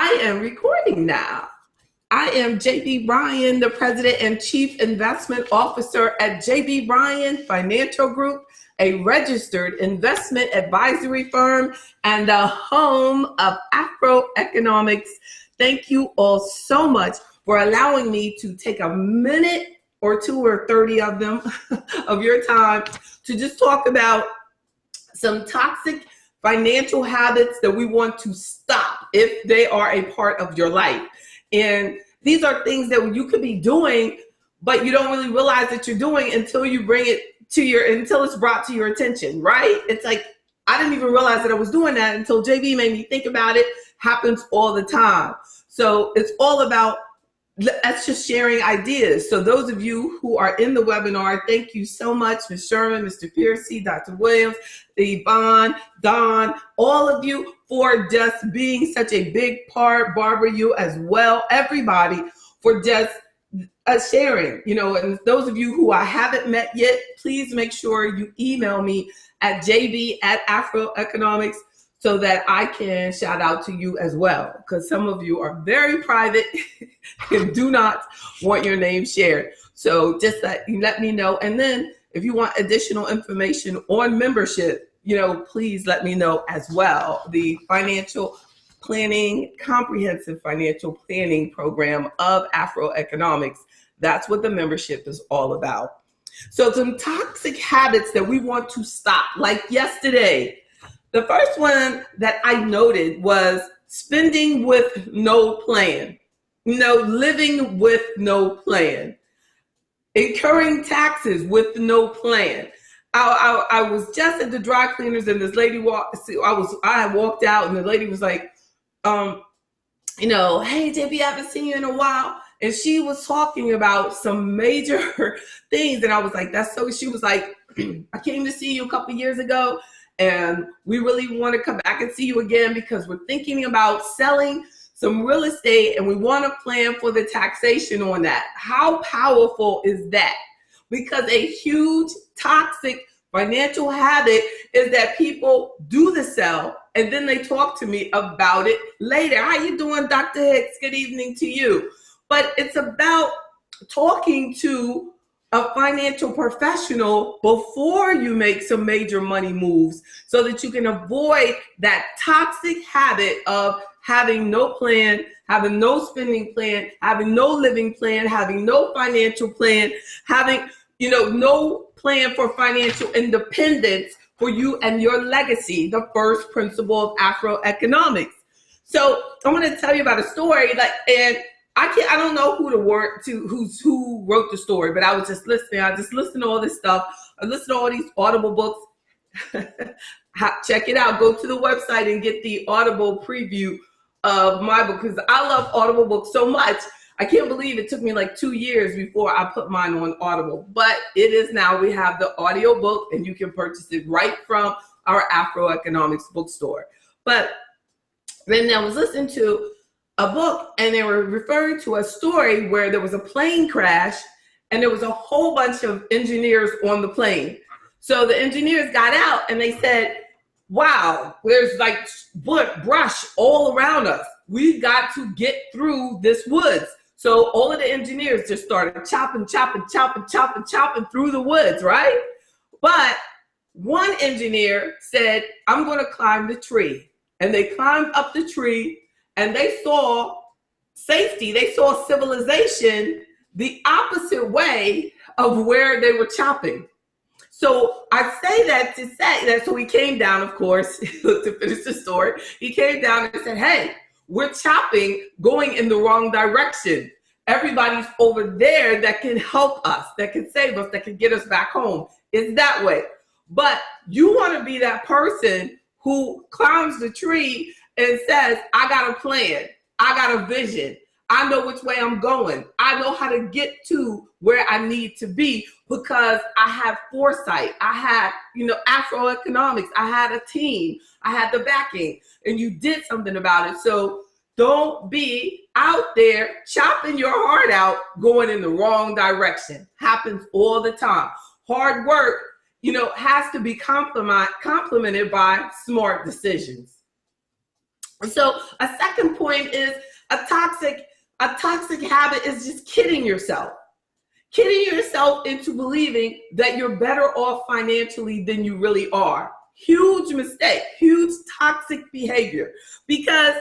I am recording now. I am Bryan, the President and Chief Investment Officer at Bryan Financial Group, a registered investment advisory firm and the home of AfroEconomics. Thank you all so much for allowing me to take a minute or 2 or 30 of them of your time to just talk about some toxic financial habits that we want to stop if they are a part of your life. And these are things that you could be doing, but you don't really realize that you're doing until you bring it to until it's brought to your attention, right? It's like, I didn't even realize that I was doing that until JB made me think about it. Happens all the time. So it's all about, that's just sharing ideas. So those of you who are in the webinar, thank you so much, Ms. Sherman, Mr. Piercy, Dr. Williams, Yvonne, Don, all of you for just being such a big part, Barbara, you as well, everybody for just sharing, and those of you who I haven't met yet, please make sure you email me at jb@AfroEconomics so that I can shout out to you as well, because some of you are very private and do not want your name shared. So just let me know. And then if you want additional information on membership, please let me know as well. The comprehensive financial planning program of AfroEconomics, that's what the membership is all about. So some toxic habits that we want to stop, like yesterday. The first one that I noted was spending with no plan, living with no plan, incurring taxes with no plan. I was just at the dry cleaners and this lady I had walked out and the lady was like, hey, JB, I haven't seen you in a while. And she was talking about some major things. And I was like, she was like, I came to see you a couple years ago. And we really want to come back and see you again because we're thinking about selling some real estate and we want to plan for the taxation on that. How powerful is that? Because a huge toxic financial habit is that people do the sell and then they talk to me about it later. How you doing, Dr. Hicks? Good evening to you. But it's about talking to a financial professional before you make some major money moves so that you can avoid that toxic habit of having no plan, having no spending plan, having no living plan, having no financial plan, having, no plan for financial independence for you and your legacy, the first principle of AfroEconomics. So I'm going to tell you about a story, I don't know who who wrote the story, but I was just listening. I just listened to all this stuff. I listened to all these Audible books. Check it out. Go to the website and get the Audible preview of my book because I love Audible books so much. I can't believe it took me like 2 years before I put mine on Audible, but it is now. We have the audio book and you can purchase it right from our AfroEconomics bookstore. But then I was listening to a book and they were referring to a story where there was a plane crash and there was a whole bunch of engineers on the plane. So the engineers got out and they said, wow, there's like brush all around us. We got to get through this woods. So all of the engineers just started chopping through the woods, right? But one engineer said, I'm going to climb the tree. And they climbed up the tree and they saw safety, they saw civilization the opposite way of where they were chopping. So I say that to say that, so he came down, of course, to finish the story. He came down and said, hey, we're chopping going in the wrong direction. Everybody's over there that can help us, that can save us, that can get us back home. It's that way. But you want to be that person who climbs the tree and says, I got a plan, I got a vision, I know which way I'm going, I know how to get to where I need to be because I have foresight, I had, AfroEconomics, I had a team, I had the backing, and you did something about it. So don't be out there chopping your heart out, going in the wrong direction. Happens all the time. Hard work, has to be complemented by smart decisions. So a second point is a toxic habit is just kidding yourself. Kidding yourself into believing that you're better off financially than you really are. Huge mistake, huge toxic behavior. Because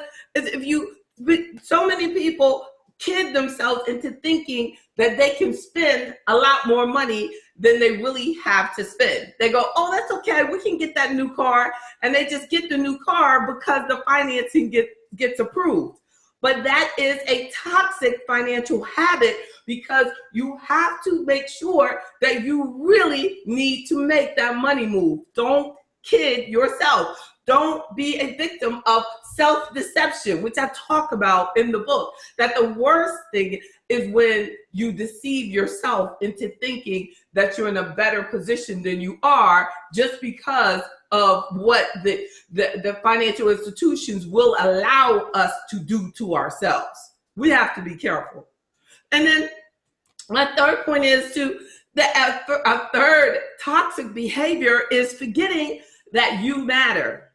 so many people kid themselves into thinking that they can spend a lot more money than they really have to spend. They go, oh, that's okay, we can get that new car. And they just get the new car because the financing gets approved. But that is a toxic financial habit, because you have to make sure that you really need to make that money move. Don't kid yourself. Don't be a victim of self-deception, which I talk about in the book. That the worst thing is when you deceive yourself into thinking that you're in a better position than you are, just because of what the financial institutions will allow us to do to ourselves. We have to be careful. And then my third point is a third toxic behavior is forgetting that you matter.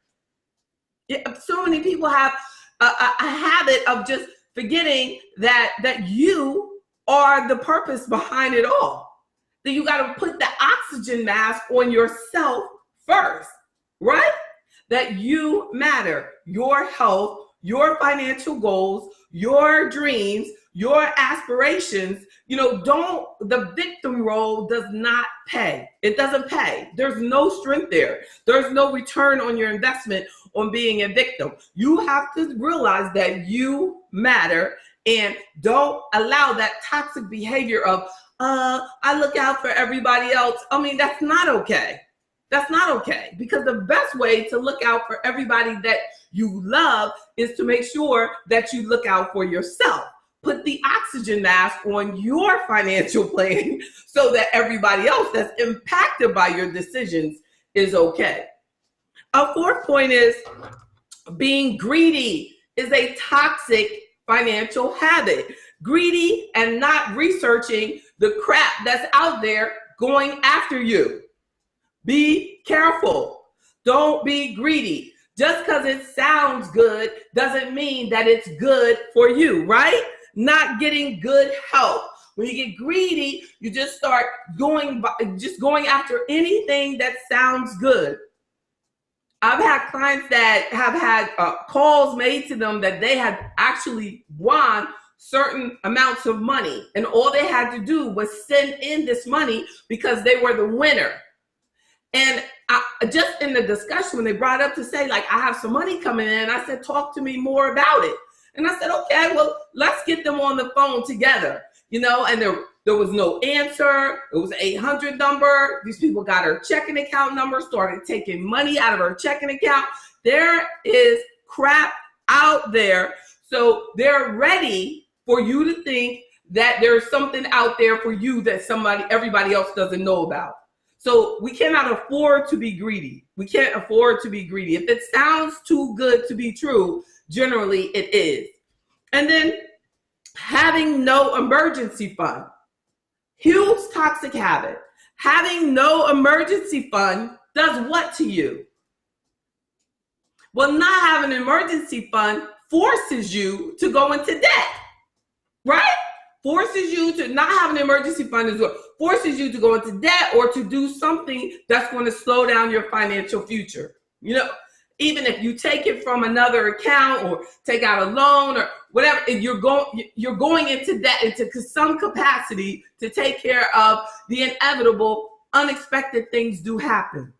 So many people have a habit of just forgetting that you are the purpose behind it all. That you got to put the oxygen mask on yourself first, right? That you matter. Your health, your financial goals, your dreams, your aspirations. The victim role does not pay. It doesn't pay. There's no strength there. There's no return on your investment on being a victim. You have to realize that you matter, and don't allow that toxic behavior of, I look out for everybody else. I mean, that's not okay. That's not okay, because the best way to look out for everybody that you love is to make sure that you look out for yourself. Put the oxygen mask on your financial plan so that everybody else that's impacted by your decisions is okay. A fourth point is being greedy is a toxic financial habit. Greedy and not researching the crap that's out there going after you. Be careful. Don't be greedy. Just because it sounds good doesn't mean that it's good for you, right? Not getting good health. When you get greedy, you just start going after anything that sounds good. I've had clients that have had calls made to them that they had actually won certain amounts of money, and all they had to do was send in this money because they were the winner. And just in the discussion, when they brought up to say, like, I have some money coming in, I said, talk to me more about it. And I said, okay, well, let's get them on the phone together, and there was no answer. It was an 800 number. These people got her checking account number, started taking money out of her checking account. There is crap out there. So they're ready for you to think that there's something out there for you that everybody else doesn't know about. So we cannot afford to be greedy. We can't afford to be greedy. If it sounds too good to be true, generally it is. And then having no emergency fund. Huge toxic habit. Having no emergency fund does what to you? Well, not having an emergency fund forces you to go into debt, right? Forces you to not have an emergency fund as well. Forces you to go into debt or to do something that's going to slow down your financial future. Even if you take it from another account or take out a loan or whatever, you're going into debt into some capacity to take care of the inevitable. Unexpected things do happen.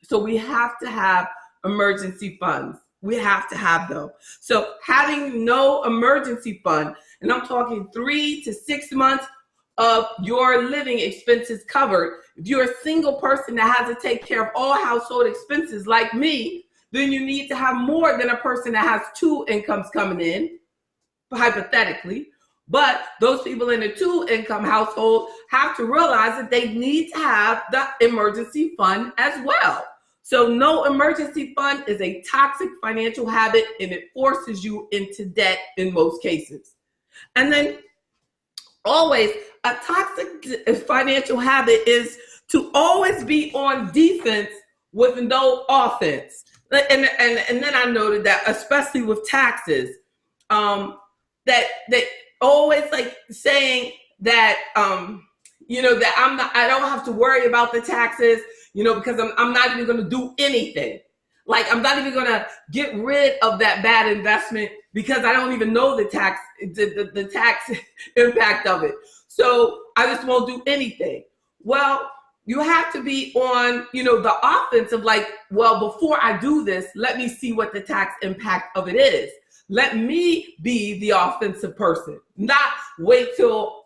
So we have to have emergency funds. We have to have them. So having no emergency fund, and I'm talking 3 to 6 months of your living expenses covered. If you're a single person that has to take care of all household expenses like me, then you need to have more than a person that has 2 incomes coming in, hypothetically. But those people in a 2-income household have to realize that they need to have the emergency fund as well. So no emergency fund is a toxic financial habit, and it forces you into debt in most cases. And then always, a toxic financial habit is to always be on defense with no offense. And then I noted that, especially with taxes, that always like saying that, that I don't have to worry about the taxes, because I'm not even going to do anything. Like, I'm not even going to get rid of that bad investment because I don't even know the tax impact of it. So I just won't do anything. Well, you have to be on, the offense of like, well, before I do this, let me see what the tax impact of it is. Let me be the offensive person, not wait till,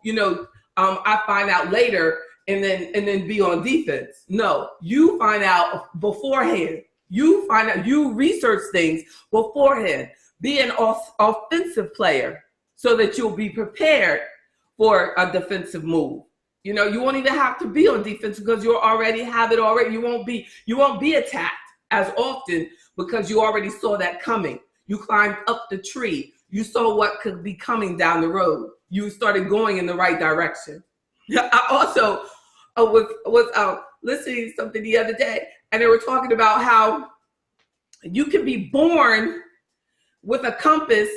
I find out later and then be on defense. No, you find out beforehand. You find out, you research things beforehand. Be an offensive player so that you'll be prepared for a defensive move. You won't even have to be on defense because you already have it already. You won't be attacked as often because you already saw that coming. You climbed up the tree. You saw what could be coming down the road. You started going in the right direction. I also was listening to something the other day, and they were talking about how you can be born with a compass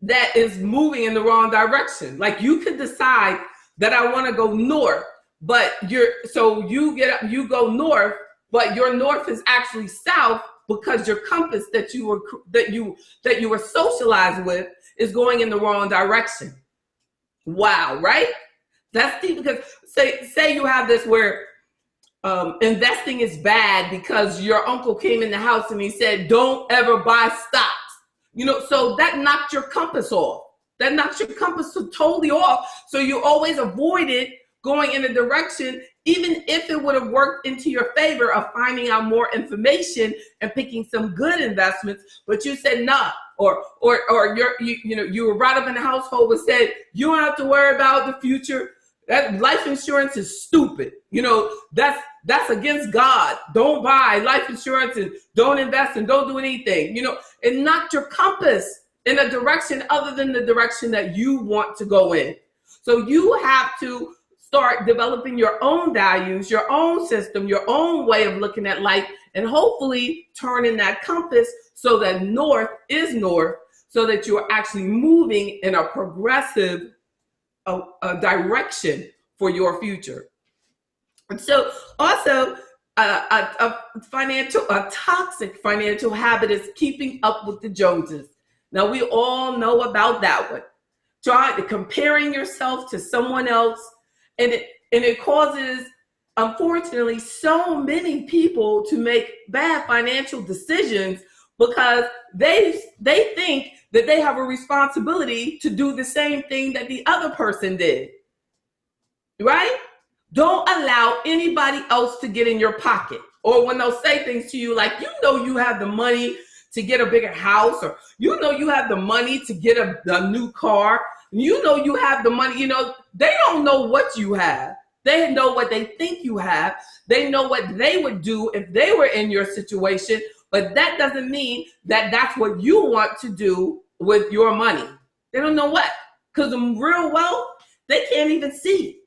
that is moving in the wrong direction. Like, you could decide that I want to go north, but you go north, but your north is actually south because your compass that you were socialized with is going in the wrong direction. Wow, right? That's deep, because say you have this where investing is bad because your uncle came in the house and he said, don't ever buy stocks. So that knocked your compass off. That knocks your compass totally off. So you always avoided going in a direction, even if it would have worked into your favor of finding out more information and picking some good investments. But you said nah, or you were brought up in a household that said you don't have to worry about the future. That life insurance is stupid. That's against God. Don't buy life insurance and don't invest and don't do anything. It knocked your compass in a direction other than the direction that you want to go in. So you have to start developing your own values, your own system, your own way of looking at life, and hopefully turning that compass so that north is north, so that you're actually moving in a progressive direction for your future. And so also a toxic financial habit is keeping up with the Joneses. Now, we all know about that one. Comparing yourself to someone else, and it causes, unfortunately, so many people to make bad financial decisions because they think that they have a responsibility to do the same thing that the other person did. Right? Don't allow anybody else to get in your pocket. Or when they'll say things to you like, you have the money to get a bigger house, or you have the money to get a new car, you have the money, they don't know what you have. They know what they think you have. They know what they would do if they were in your situation, but that doesn't mean that that's what you want to do with your money. They don't know what, because the real wealth, they can't even see.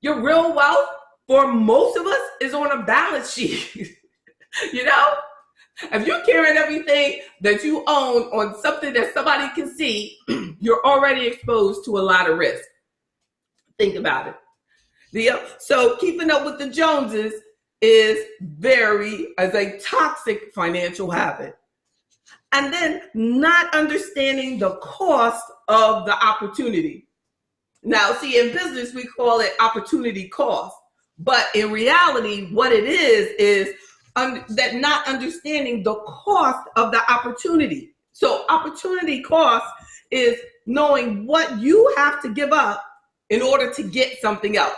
Your real wealth, for most of us, is on a balance sheet. If you're carrying everything that you own on something that somebody can see, you're already exposed to a lot of risk. Think about it. So keeping up with the Joneses is a toxic financial habit. And then not understanding the cost of the opportunity. Now, see, in business, we call it opportunity cost. But in reality, what it is that not understanding the cost of the opportunity. So opportunity cost is knowing what you have to give up in order to get something else.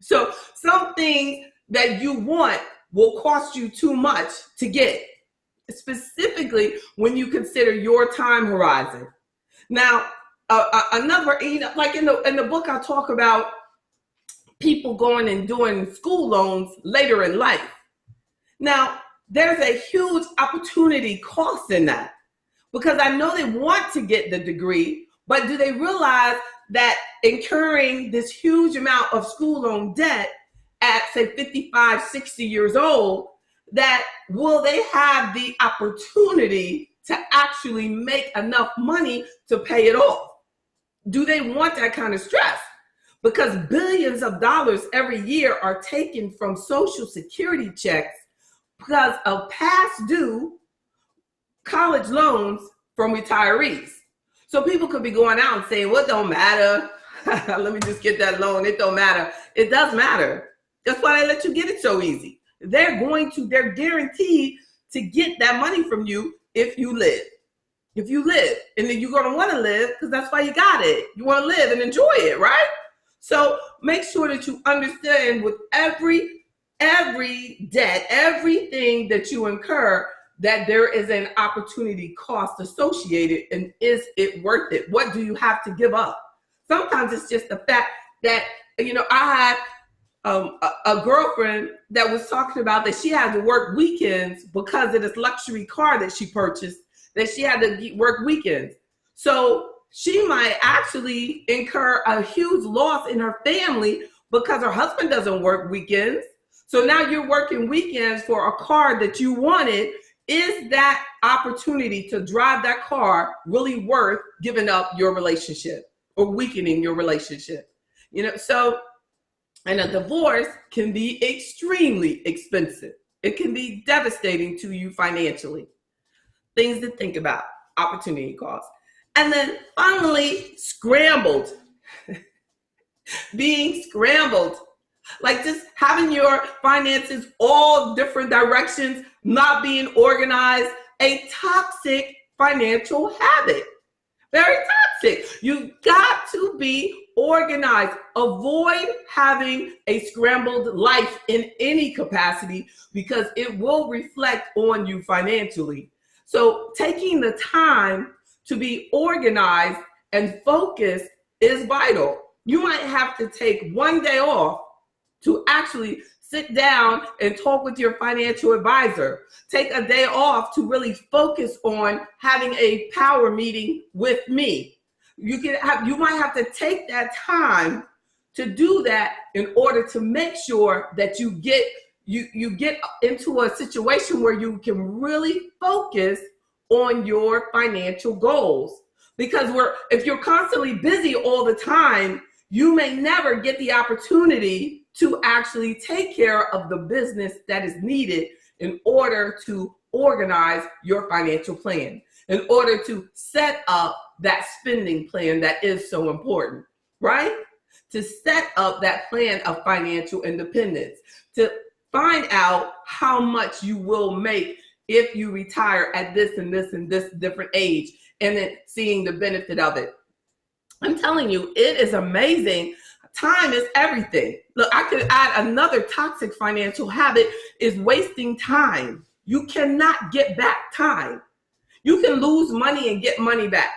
So some things that you want will cost you too much to get, specifically when you consider your time horizon. Now, another, like in the book, I talk about people going and doing school loans later in life. Now, there's a huge opportunity cost in that, because I know they want to get the degree, but do they realize that incurring this huge amount of school loan debt at, say, 55, 60 years old, that will they have the opportunity to actually make enough money to pay it off? Do they want that kind of stress? Because billions of dollars every year are taken from Social Security checks because of past due college loans from retirees. So people could be going out and saying, well, it don't matter. Let me just get that loan. It don't matter. It does matter. That's why they let you get it so easy. They're guaranteed to get that money from you if you live. If you live, and then you're going to want to live because that's why you got it. You want to live and enjoy it, right? So make sure that you understand with every debt, everything that you incur, that there is an opportunity cost associated, and is it worth it? What do you have to give up? Sometimes it's just the fact that, I had a girlfriend that was talking about that she had to work weekends because of this luxury car that she purchased, that she had to work weekends. So she might actually incur a huge loss in her family because her husband doesn't work weekends. So now you're working weekends for a car that you wanted. Is that opportunity to drive that car really worth giving up your relationship or weakening your relationship? So, and a divorce can be extremely expensive. It can be devastating to you financially. Things to think about, opportunity costs. And then finally, scrambled. Being scrambled. Like just having your finances all different directions, not being organized, a toxic financial habit. Very toxic. You've got to be organized. Avoid having a scrambled life in any capacity because it will reflect on you financially. So taking the time to be organized and focused is vital. You might have to take one day off to actually sit down and talk with your financial advisor. Take a day off to really focus on having a power meeting with me. You might have to take that time to do that in order to make sure that you get into a situation where you can really focus on your financial goals. Because if you're constantly busy all the time, you may never get the opportunity to actually take care of the business that is needed in order to organize your financial plan, in order to set up that spending plan that is so important, right? To set up that plan of financial independence, to find out how much you will make if you retire at this and this and this different age, and then seeing the benefit of it. I'm telling you, it is amazing. Time is everything. Look, I could add another toxic financial habit is wasting time. You cannot get back time. You can lose money and get money back.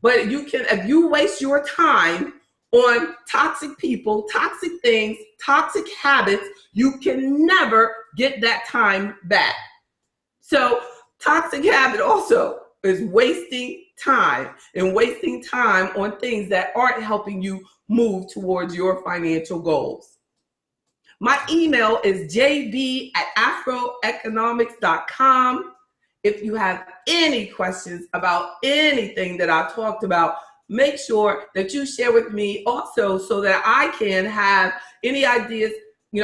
But if you waste your time on toxic people, toxic things, toxic habits, you can never get that time back. So toxic habit also is wasting time, and wasting time on things that aren't helping you move towards your financial goals. My email is jb@afroeconomics.com. If you have any questions about anything that I talked about, make sure that you share with me also so that I can have any ideas. We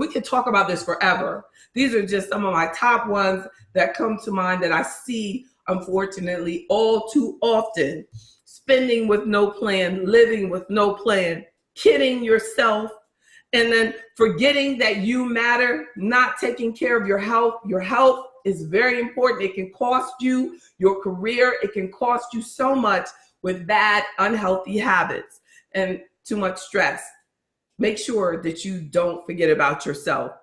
could talk about this forever. These are just some of my top ones that come to mind that I see, unfortunately, all too often. Spending with no plan, living with no plan, kidding yourself, and then forgetting that you matter, not taking care of your health. Your health is very important. It can cost you your career. It can cost you so much with bad, unhealthy habits and too much stress. Make sure that you don't forget about yourself.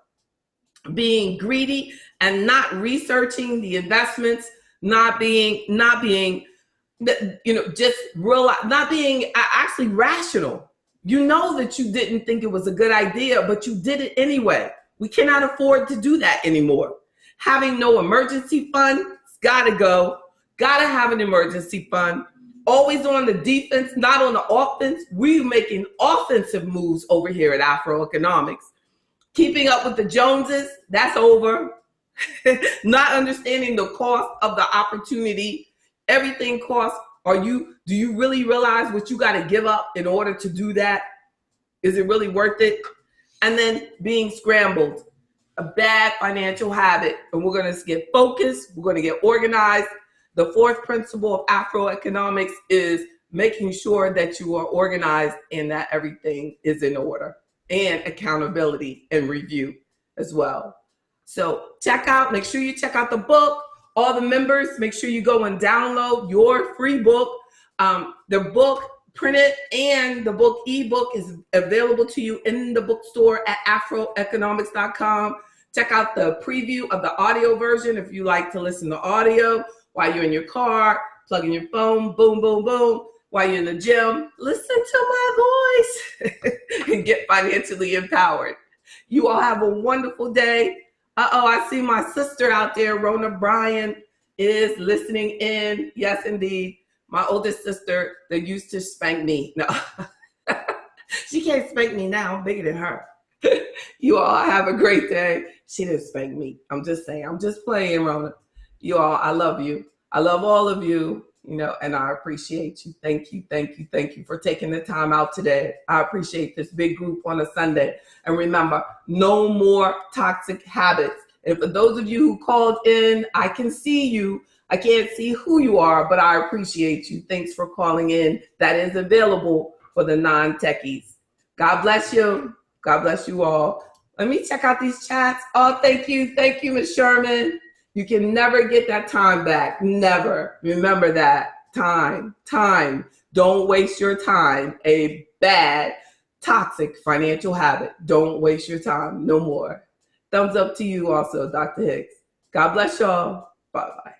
Being greedy and not researching the investments, not being actually rational. You know that you didn't think it was a good idea, but you did it anyway. We cannot afford to do that anymore. Having no emergency fund, it's gotta go. Gotta have an emergency fund. Always on the defense, not on the offense. We're making offensive moves over here at AfroEconomics. Keeping up with the Joneses, that's over. Not understanding the cost of the opportunity. Everything costs. Do you really realize what you got to give up in order to do that? Is it really worth it? And then being scrambled, a bad financial habit. And we're going to get focused. We're going to get organized. The fourth principle of AfroEconomics is making sure that you are organized and that everything is in order, and accountability and review as well. So make sure you check out the book. All the members, make sure you go and download your free book. The book printed and the book ebook is available to you in the bookstore at afroeconomics.com. Check out the preview of the audio version if you like to listen to audio while you're in your car, plug in your phone, boom, boom, boom. While you're in the gym, listen to my voice and get financially empowered. You all have a wonderful day. I see my sister out there, Rona Bryan, is listening in. Yes, indeed. My oldest sister that used to spank me. No, she can't spank me now. I'm bigger than her. You all have a great day. She didn't spank me. I'm just saying. I'm just playing, Rona. You all, I love you. I love all of you. And I appreciate you. Thank you, thank you, thank you for taking the time out today. I appreciate this big group on a Sunday. And remember, no more toxic habits. And for those of you who called in, I can see you. I can't see who you are, but I appreciate you. Thanks for calling in. That is available for the non-techies. God bless you. God bless you all. Let me check out these chats. Oh, thank you. Thank you, Ms. Sherman. You can never get that time back. Never. Remember that. Time. Don't waste your time. A bad, toxic financial habit. Don't waste your time. No more. Thumbs up to you also, Dr. Hicks. God bless y'all. Bye-bye.